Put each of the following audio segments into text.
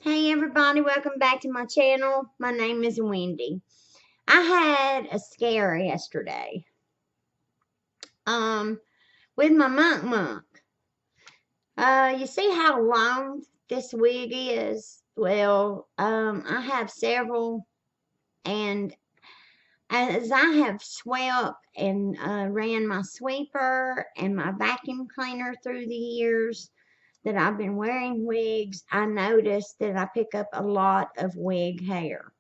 Hey everybody, welcome back to my channel. My name is Wendy. I had a scare yesterday. With my monk. You see how long this wig is? Well, I have several, and as I have swept and ran my sweeper and my vacuum cleaner through the years that I've been wearing wigs, I noticed that I pick up a lot of wig hair.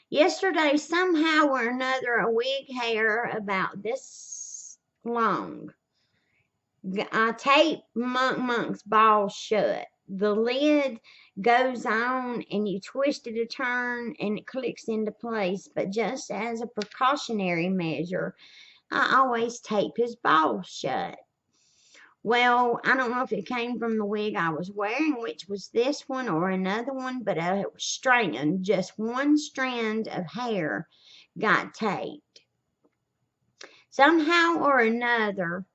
Yesterday, somehow or another, a wig hair about this long. I taped Monk's ball shut. The lid goes on and you twist it a turn and it clicks into place. But just as a precautionary measure, I always tape his ball shut. Well, I don't know if it came from the wig I was wearing, which was this one or another one, but it was strand, just one strand of hair got taped. Somehow or another,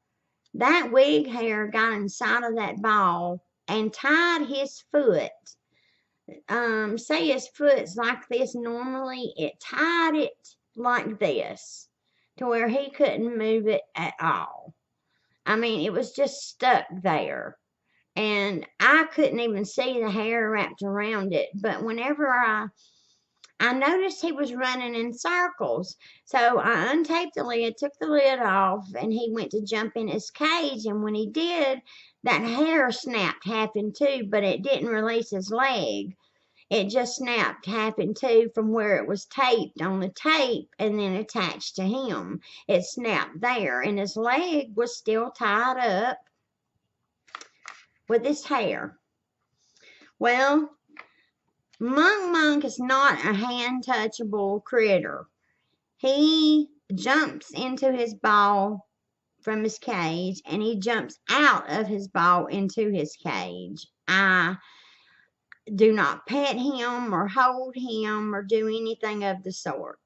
that wig hair got inside of that ball and tied his foot. Say his foot's like this normally, it tied it like this to where he couldn't move it at all. I mean, it was just stuck there. And I couldn't even see the hair wrapped around it. But whenever I noticed he was running in circles. So I untaped the lid, took the lid off, and he went to jump in his cage. And when he did, that hair snapped half in two, but it didn't release his leg. It just snapped half in two from where it was taped on the tape and then attached to him. It snapped there, and his leg was still tied up with his hair. Well, Monk is not a hand-touchable critter. He jumps into his ball from his cage, and he jumps out of his ball into his cage. I do not pet him or hold him or do anything of the sort.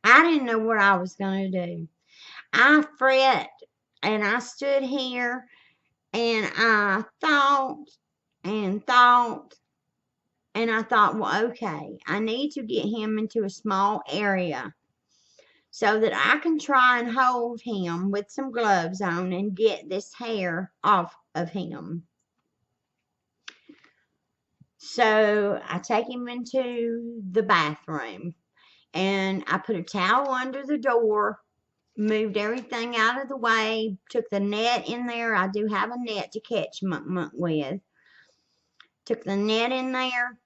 I didn't know what I was going to do. I fret, and I stood here, and I thought and thought. And I thought, well, okay, I need to get him into a small area so that I can try and hold him with some gloves on and get this hair off of him. So I take him into the bathroom and I put a towel under the door, moved everything out of the way, took the net in there. I do have a net to catch Monk with. Took the net in there.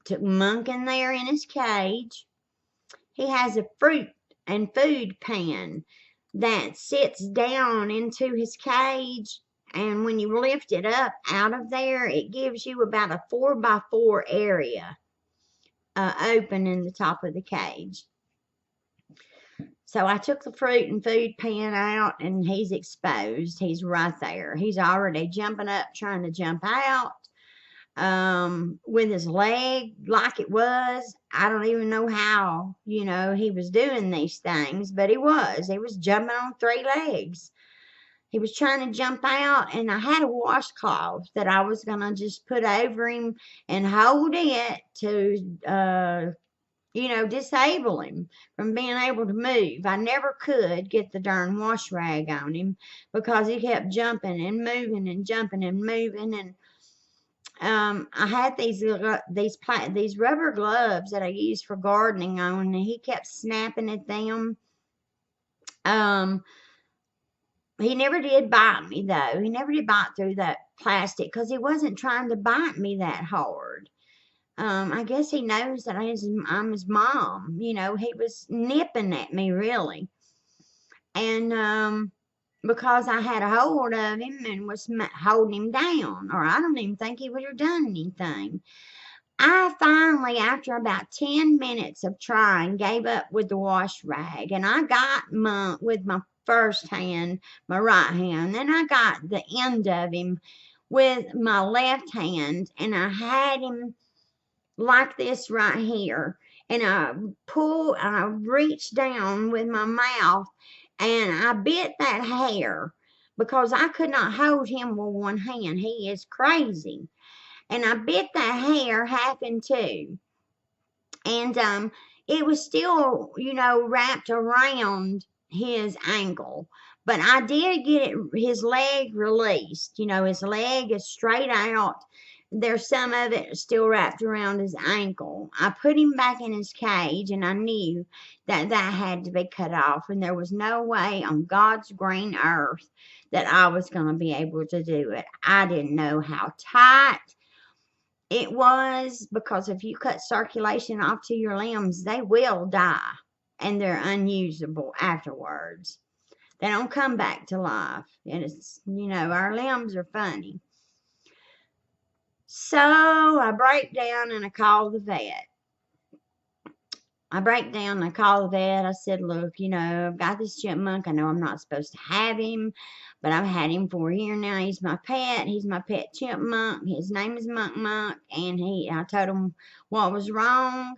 Took Monk in there in his cage. He has a fruit and food pan that sits down into his cage, and when you lift it up out of there, it gives you about a 4x4 area open in the top of the cage. So I took the fruit and food pan out, and he's exposed. He's right there. He's already jumping up, trying to jump out. With his leg like it was. I don't even know how, he was doing these things, but he was jumping on 3 legs. He was trying to jump out, and I had a washcloth that I was going to just put over him and hold it to, disable him from being able to move. I never could get the darn wash rag on him because he kept jumping and moving and jumping and moving, and I had these rubber gloves that I used for gardening on, and he kept snapping at them. He never did bite me though. He never did bite through that plastic because he wasn't trying to bite me that hard. I guess he knows that I'm his mom. He was nipping at me really, and because I had a hold of him and was holding him down, or I don't even think he would have done anything. I finally, after about 10 minutes of trying, gave up with the wash rag, and I got Monk with my first hand, my right hand, then I got the end of him with my left hand, and I had him like this right here, and I reached down with my mouth, and I bit that hair, because I could not hold him with one hand. He is crazy. And I bit that hair half in two. And it was still, wrapped around his ankle. But I did get his leg released. His leg is straight out. There's some of it still wrapped around his ankle. I put him back in his cage, and I knew that had to be cut off, and there was no way on God's green earth that I was going to be able to do it. I didn't know how tight it was, because if you cut circulation off to your limbs, they will die, and they're unusable afterwards. They don't come back to life. And it's, our limbs are funny. So I break down and I call the vet. I said, look, I've got this chipmunk. I know I'm not supposed to have him, but I've had him for a year now. He's my pet. He's my pet chipmunk. His name is Munk Munk. And I told him what was wrong,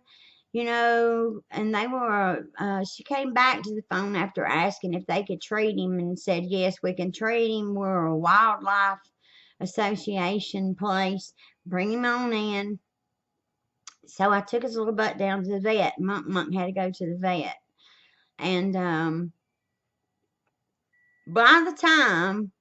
and they were, she came back to the phone after asking if they could treat him and said, yes, we can treat him. We're a wildlife association place. Bring him on in. So I took his little butt down to the vet. Munk had to go to the vet. And by the time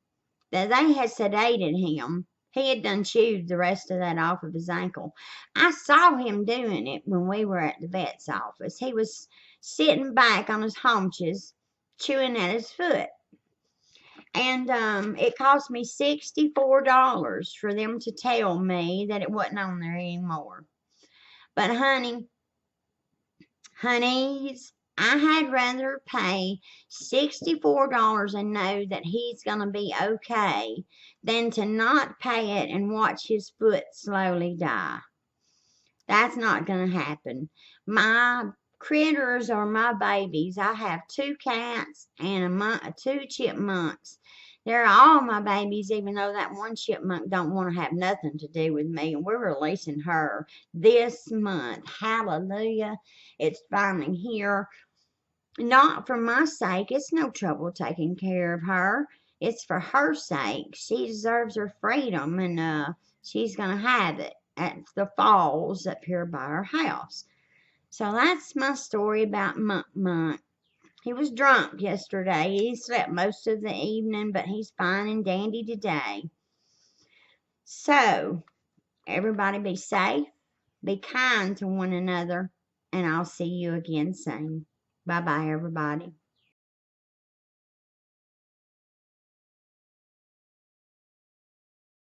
that they had sedated him, he had done chewed the rest of that off of his ankle. I saw him doing it when we were at the vet's office. He was sitting back on his haunches, chewing at his foot. And it cost me $64 for them to tell me that it wasn't on there anymore. But honeys, I had rather pay $64 and know that he's going to be okay than to not pay it and watch his foot slowly die. That's not going to happen. My critters are my babies. I have 2 cats and 2 chipmunks. They're all my babies, even though that one chipmunk don't want to have nothing to do with me. And we're releasing her this month. Hallelujah. It's finally here. Not for my sake. It's no trouble taking care of her. It's for her sake. She deserves her freedom, and she's going to have it at the falls up here by our house. So that's my story about Munk Munk. He was drunk yesterday. He slept most of the evening, but he's fine and dandy today. So, everybody be safe, be kind to one another, and I'll see you again soon. Bye-bye, everybody.